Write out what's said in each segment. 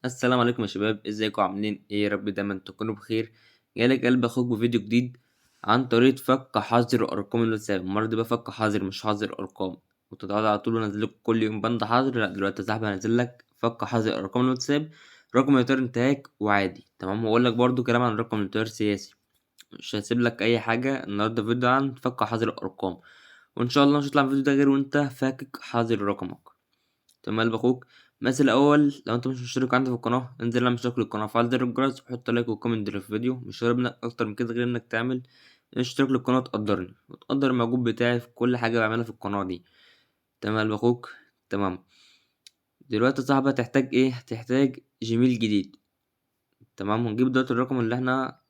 السلام عليكم يا شباب، ازيكم عاملين ايه؟ يا رب دايما تكونوا بخير. جالك قلب اخوك بفيديو جديد عن طريقة فك حظر ارقام الواتساب. المرة دي بقى فك حظر مش حظر ارقام. كنت قاعد على طول انزل لكم كل يوم بند حظر، لا دلوقتي يا صاحبي هنزل لك فك حظر ارقام الواتساب، رقم اطار انتهاك وعادي. تمام، واقول لك برضو كلام عن رقم اطار سياسي. مش هسيب لك اي حاجة النهارده، فيديو عن فك حظر الارقام، وان شاء الله مش هيطلع الفيديو ده غير وانت فاكك حظر رقمك. تمام قلب اخوك. بس الاول لو انت مش مشترك عندي في القناه انزل اعمل اشتراك للقناه، فعل زر الجرس وحط لايك وكومنت للفيديو. مش هطلب منك اكتر من كده غير انك تعمل اشتراك للقناه، تقدرني وتقدر المجهود بتاعي في كل حاجه بعملها في القناه دي. تمام قلب اخوك. تمام. دلوقتي يا صاحبي هتحتاج ايه؟ هتحتاج جيميل جديد. تمام، ونجيب دلوقتي الرقم اللي احنا،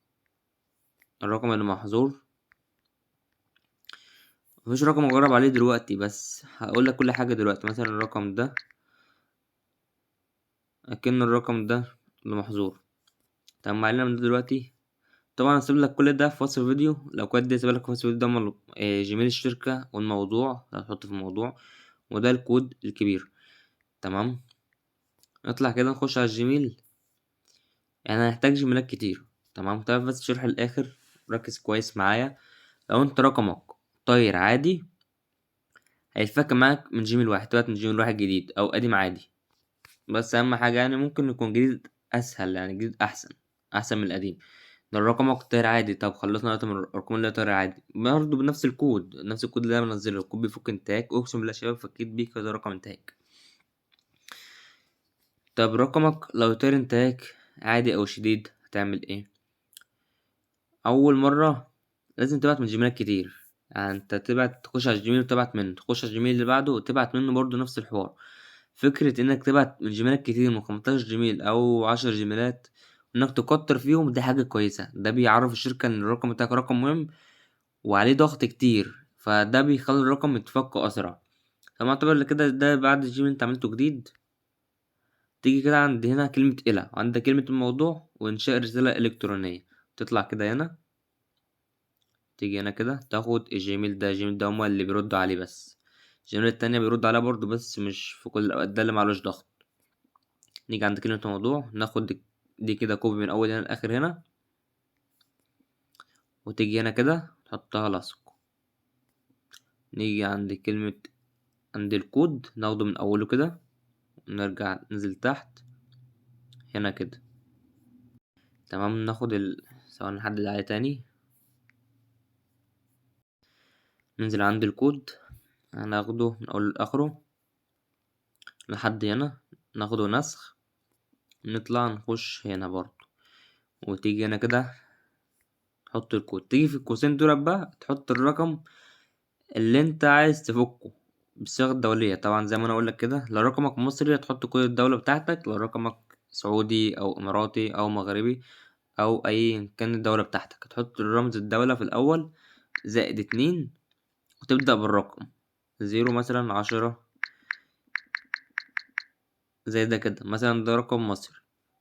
الرقم اللي محظور. مفيش رقم اجرب عليه دلوقتي، بس هقول لك كل حاجه دلوقتي. مثلا الرقم ده اكن الرقم ده اللي محظور. تمام، معلنا من ده دلوقتي. طبعا هسيب لك كل ده في وصف الفيديو، لو كنت هسيب لك في وصف الفيديو ده جيميل الشركة والموضوع اللي هتحط في الموضوع، وده الكود الكبير. تمام، نطلع كده نخش على الجيميل. يعني هنحتاج جيميلات كتير. تمام، طيب بس شرح الآخر، ركز كويس معايا. لو انت رقمك طاير عادي هيتفك معاك من جيميل واحد، تبعت من جيميل واحد جديد أو قديم عادي. بس أهم حاجة يعني ممكن يكون جديد أسهل، يعني جديد أحسن من القديم. ده الرقم طاير عادي. طب خلصنا دلوقتي من الارقام اللي هي طاير عادي، برضه بنفس الكود، نفس الكود اللي انا منزله. الكود بيفك انتهاك، اقسم بالله يا شباب فكيت بيه كذا رقم انتهاك. طب رقمك لو طاير انتهاك عادي او شديد هتعمل ايه؟ اول مره لازم تبعت من جيميلات كتير. يعني انت تبعت، تخش على الجيميل وتبعت منه، تخش على الجيميل اللي بعده وتبعت منه برضه نفس الحوار. فكرة انك تبعت من جيميلات كتير، من 15 جيميل او 10 جيميلات، انك تكتر فيهم، دي حاجة كويسة. ده بيعرف الشركة ان الرقم بتاعك رقم مهم وعليه ضغط كتير، فده بيخلي الرقم يتفك أسرع. فما اعتبر كده ده بعد الجيم انت عملته جديد. تيجي كده عند هنا كلمة إلى، وعندك كلمة الموضوع وإنشاء رسالة إلكترونية. تطلع كده هنا، تيجي هنا كده تاخد الجيميل ده. الجيميل ده هما اللي بيردوا عليه بس، الجيميل التانية بيرد عليها برضه بس مش في كل الأوقات، ده اللي معلوش ضغط. نيجي عند كلمة الموضوع، ناخد دي كده كوبي من أول هنا لآخر هنا، وتيجي هنا كده تحطها لصق. نيجي عند كلمة، عند الكود ناخده من أوله كده، نرجع ننزل تحت هنا كده. تمام، ناخد سواء نحدد عليه تاني، ننزل عند الكود، هناخده من أوله لآخره لحد هنا، ناخده نسخ، نطلع نخش هنا برضه، وتيجي هنا كده تحط الكود. تيجي في القوسين دول بقى تحط الرقم اللي انت عايز تفكه بالصيغة الدولية. طبعا زي ما انا اقولك كده، لو رقمك مصري هتحط كود الدولة بتاعتك، لو رقمك سعودي او اماراتي او مغربي او اي كان الدولة بتاعتك هتحط رمز الدولة في الاول زائد 2، وتبدأ بالرقم 0 مثلا 10 زي ده كده. مثلا ده رقم مصري،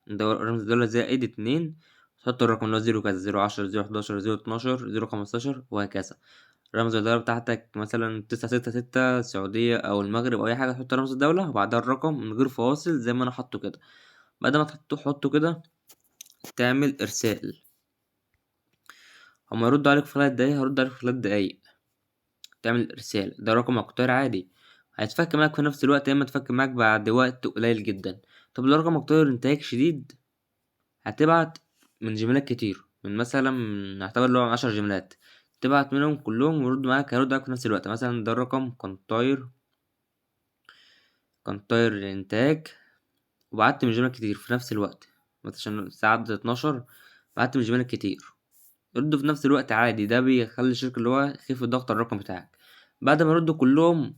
ده رمز الدولة زائد 2، تحط الرقم اللي هو 0 كذا، 0 10 0 11 0 12 0 15 وهكذا. رمز الدولة بتاعتك مثلا 966 السعودية أو المغرب أو أي حاجة، تحط رمز الدولة وبعدها الرقم من غير فواصل زي ما أنا حاطه كده. بعد ما تحطه كده تعمل إرسال. هما يردوا عليك في 3 دقايق، هرد عليك في 3 دقايق. تعمل إرسال، ده رقم مقطوع عادي، هيتفك معاك في نفس الوقت يا إما تفك معاك بعد وقت قليل جدا. طب لو رقم مقطوع إنتاج شديد هتبعت من جيميلات كتير، من مثلا نعتبر له 10 جيميلات، تبعت منهم كلهم ويردوا معاك، هيردوا معاك في نفس الوقت. مثلا ده الرقم كان طاير الإنتاج، وبعت من جيميلات كتير في نفس الوقت، مثلا عشان الساعة عدت 12 بعت من جيميلات كتير، يردوا في نفس الوقت عادي. ده بيخلي الشركة اللي هو يخف الضغط على الرقم بتاعك. بعد ما يردوا كلهم،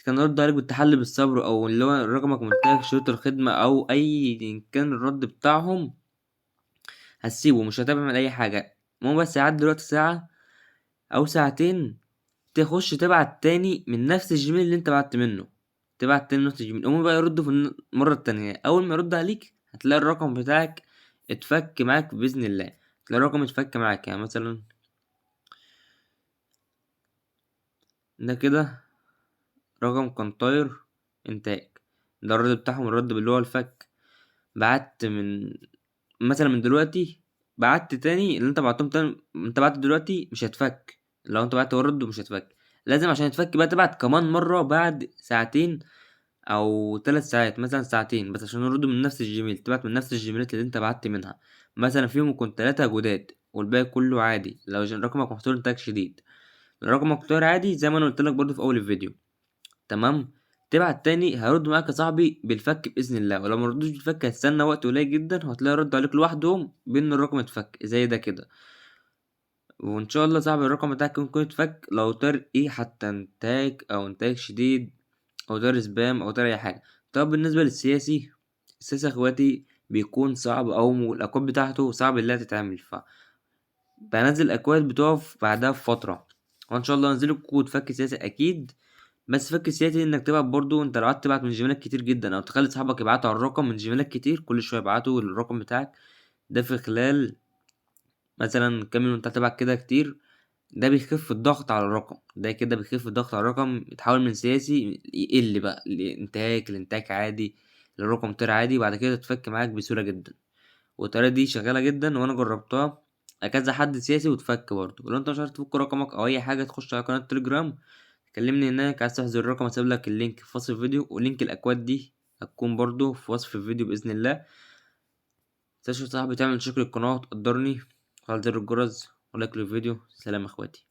كان يرد عليك بالتحلي بالصبر، أو اللي هو رقمك منتهك شروط الخدمة أو أي إن كان الرد بتاعهم، هتسيبه مش هتابع من أي حاجة. المهم بس يعدي دلوقتي ساعة أو ساعتين، تخش تبعت تاني من نفس الجيميل اللي انت بعت منه، تبعت تاني نفس الجيميل. هما بقى يردوا في المرة التانية. أول ما يرد عليك هتلاقي الرقم بتاعك اتفك معاك بإذن الله. تلاقي الرقم اتفك معاك، يعني مثلا ده كده رقم كان طاير إنتاج، ده الرد بتاعهم، الرد اللي هو الفك. بعت من مثلا من دلوقتي، بعت تاني اللي انت بعتهم تاني، انت بعت دلوقتي مش هيتفك. لو انت بعت ورد مش هيتفك، لازم عشان يتفك بقى تبعت كمان مرة بعد ساعتين او 3 ساعات، مثلا ساعتين بس عشان يردوا من نفس الجيميل، تبعت من نفس الجيميلات اللي انت بعت منها. مثلا فيهم يكون 3 جداد والباقي كله عادي، لو رقمك محصور انتاج شديد. رقمك محتوى عادي زي ما انا قلت لك برضه في اول الفيديو، تمام. تبعت تاني هيرد معاك يا صاحبي بالفك باذن الله، ولو ما ردوش بالفك هتستنى وقت قليل جدا وهتلاقي رد عليك لوحدهم بان الرقم اتفك زي ده كده. وان شاء الله صاحبي الرقم بتاعك يكون اتفك، لو طار ايه حتى انتاج او انتاج شديد او طار سبام او طار اي حاجه. طب بالنسبه للسياسي، السياسي يا اخواتي بيكون صعب او الاكواد بتاعته صعب اللي تتعمل، بنزل الاكواد بتقف بعدها بفتره. وان شاء الله انزل كود فك سياسي اكيد. بس فك سياسي انك تبعت برضو، انت لو قعدت تبعت من جيميلات كتير جدا او تخلي صحابك يبعتوا على الرقم من جيميلات كتير، كل شويه يبعتوا الرقم بتاعك، ده في خلال مثلا كام يوم انت تبعت كده كتير، ده بيخف الضغط على الرقم، ده كده بيخف الضغط على الرقم، يتحول من سياسي يقل بقى لانتهاك عادي، للرقم طير عادي، بعد كده تتفك معاك بسهوله جدا. والطريقة دي شغالة جدا وأنا جربتها كذا حد سياسي وتفك برضه. ولو أنت مش عارف تفك رقمك أو أي حاجة تخش على قناة تليجرام، كلمني هناك. عايز تحذر الرقم هسيب لك اللينك في وصف الفيديو، ولينك الأكواد دي هتكون برضه في وصف الفيديو بإذن الله. متنساش يا صاحبي تعمل شكر القناة وتقدرني، وفعل زر الجرس ولايك للفيديو. سلام يا اخواتي.